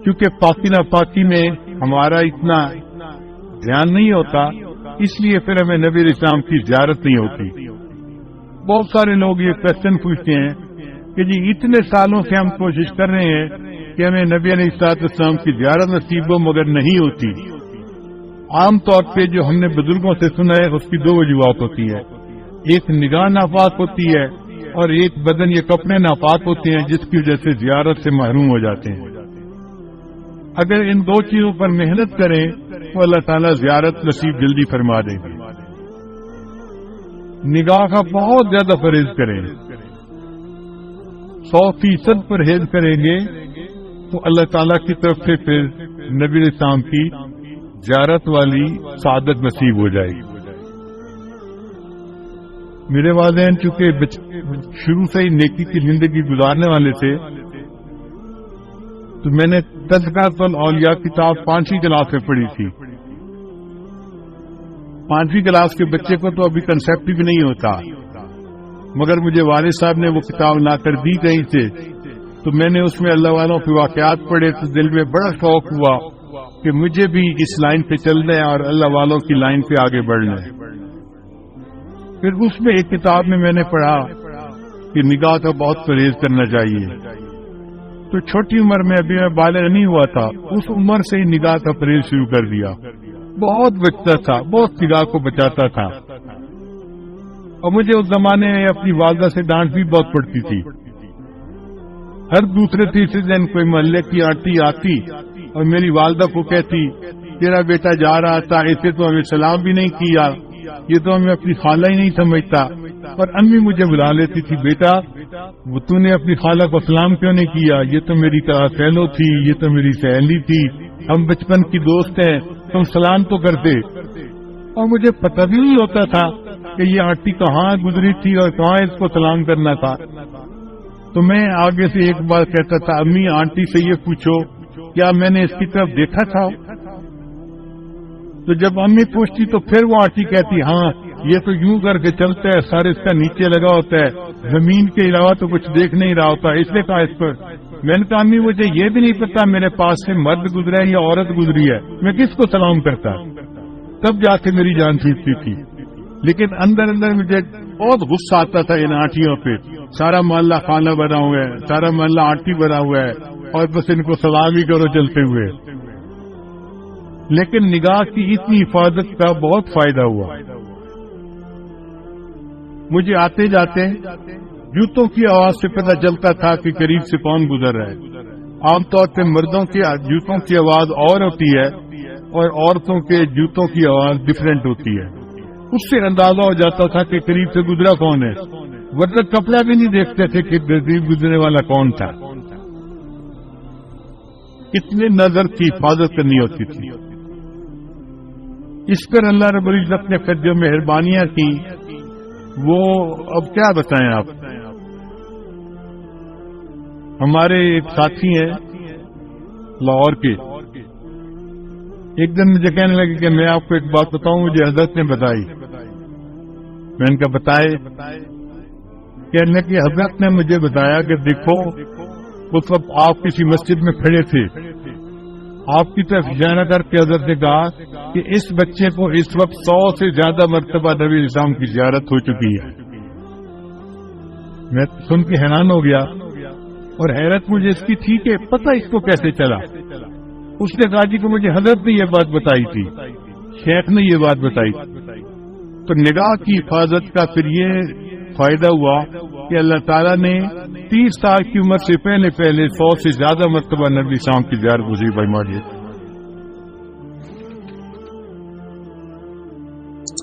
کیونکہ پاکی ناپاکی میں ہمارا اتنا دھیان نہیں ہوتا، اس لیے پھر ہمیں نبی علیہ السلام کی زیارت نہیں ہوتی۔ بہت سارے لوگ یہ کوشچن پوچھتے ہیں کہ جی اتنے سالوں سے ہم کوشش کر رہے ہیں کہ ہمیں نبی علیہ السلام کی زیارت نصیب ہو، مگر نہیں ہوتی۔ عام طور پہ جو ہم نے بزرگوں سے سنا ہے اس کی دو وجوہات ہوتی ہے، ایک نگاہ ناپاک ہوتی ہے اور ایک بدن یہ کپڑے ناپاک ہوتے ہیں جس کی وجہ سے زیارت سے محروم ہو جاتے ہیں۔ اگر ان دو چیزوں پر محنت کریں تو اللہ تعالیٰ زیارت نصیب جلدی فرما دیں گے۔ نگاہ کا بہت زیادہ پرہیز کریں، 100% پرہیز کریں گے تو اللہ تعالیٰ کی طرف سے پھر نبی علیہ السلام کی زیارت والی سعادت نصیب ہو جائے گی۔ میرے والدین چونکہ شروع سے ہی نیکی کی زندگی گزارنے والے تھے تو میں نے تذکرۃ الاولیاء کتاب 5ویں کلاس میں پڑھی تھی۔ 5ویں کلاس کے بچے کو تو ابھی کنسیپٹ بھی نہیں ہوتا، مگر مجھے والد صاحب نے وہ کتاب لا کر دی کہیں سے، تو میں نے اس میں اللہ والوں کے واقعات پڑھے تو دل میں بڑا شوق ہوا کہ مجھے بھی اس لائن پہ چلنا ہے اور اللہ والوں کی لائن پہ آگے بڑھنا ہے۔ پھر اس میں ایک کتاب میں نے پڑھا کہ نگاہ کا بہت پرہیز کرنا چاہیے، تو چھوٹی عمر میں ابھی میں بالغ نہیں ہوا تھا، اس عمر سے ہی نگاہ کا پرہیز شروع کر دیا۔ بہت بچتا تھا، بہت نگاہ کو بچاتا تھا، اور مجھے اس زمانے میں اپنی والدہ سے ڈانٹ بھی بہت پڑتی تھی۔ ہر دوسرے تیسرے دن کوئی محلے کی آنٹی آتی اور میری والدہ کو کہتی تیرا بیٹا جا رہا تھا، اسے تو ہمیں سلام بھی نہیں کیا، یہ تو ہمیں اپنی خالہ ہی نہیں سمجھتا۔ اور امی مجھے بلا لیتی تھی، بیٹا وہ تو نے اپنی خالہ کو سلام کیوں نہیں کیا، یہ تو میری سہیلو تھی، یہ تو میری سہیلی تھی، ہم بچپن کی دوست ہیں، تم سلام تو کرتے۔ اور مجھے پتہ بھی نہیں ہوتا تھا کہ یہ آنٹی کہاں گزری تھی اور کہاں اس کو سلام کرنا تھا۔ تو میں آگے سے ایک بار کہتا تھا، امی آنٹی سے یہ پوچھو کیا میں نے اس کی طرف دیکھا تھا؟ تو جب امی پوچھتی تو پھر وہ آنٹی کہتی ہاں یہ تو یوں کر کے چلتا ہے، سر اس کا نیچے لگا ہوتا ہے، زمین کے علاوہ تو کچھ دیکھ نہیں رہا ہوتا، اس نے کہا اس پر۔ میں نے کہا امی مجھے یہ بھی نہیں پتا میرے پاس سے مرد گزرا ہے یا عورت گزری ہے، میں کس کو سلام کرتا؟ تب جا کے میری جان چھوٹتی تھی، لیکن اندر اندر مجھے بہت غصہ آتا تھا ان آنٹیوں پہ۔ سارا محلہ خانہ بنا ہوا ہے، سارا محلہ آنٹی بنا ہوا ہے، اور بس ان کو سلام ہی کرو چلتے ہوئے۔ لیکن نگاہ کی اتنی حفاظت کا بہت فائدہ ہوا۔ مجھے آتے جاتے جوتوں کی آواز سے پتہ چلتا تھا کہ قریب سے کون گزر رہا ہے۔ عام طور پہ مردوں کے جوتوں کی آواز اور ہوتی ہے اور عورتوں کے جوتوں کی آواز ڈفرینٹ ہوتی ہے، اس سے اندازہ ہو جاتا تھا کہ قریب سے گزرا کون ہے، ورنہ کپڑا بھی نہیں دیکھتے تھے کہ قریب گزرنے والا کون تھا۔ اتنے نظر کی حفاظت کرنی ہوتی تھی۔ اس پر اللہ رب العزت نے پھر جو مہربانیاں کی وہ اب کیا بتائیں آپ۔ ہمارے ایک ساتھی ہیں لاہور کے، ایک دن مجھے کہنے لگے کہ میں آپ کو ایک بات بتاؤں، مجھے حضرت نے بتائی۔ میں نے کہا بتائے؟ کہنے لگے حضرت نے مجھے بتایا کہ دیکھو اس وقت آپ کسی مسجد میں کھڑے تھے، آپ کی طرف اشارہ کر کے حضرت نے کہا کہ اس بچے کو اس وقت 100 سے زیادہ مرتبہ نبی علیہ السلام کی زیارت ہو چکی ہے۔ میں سن کے حیران ہو گیا، اور حیرت مجھے اس کی تھی کہ پتہ اس کو کیسے چلا۔ اس نے کہا جی کہ مجھے حضرت نے یہ بات بتائی تھی، شیخ نے یہ بات بتائی تھی۔ تو نگاہ کی حفاظت کا پھر یہ فائدہ ہوا کہ اللہ تعالیٰ نے 30 سال کی عمر سے پہلے 100 سے زیادہ مرتبہ نبی صاحب کی زیارت نصیب فرما دی۔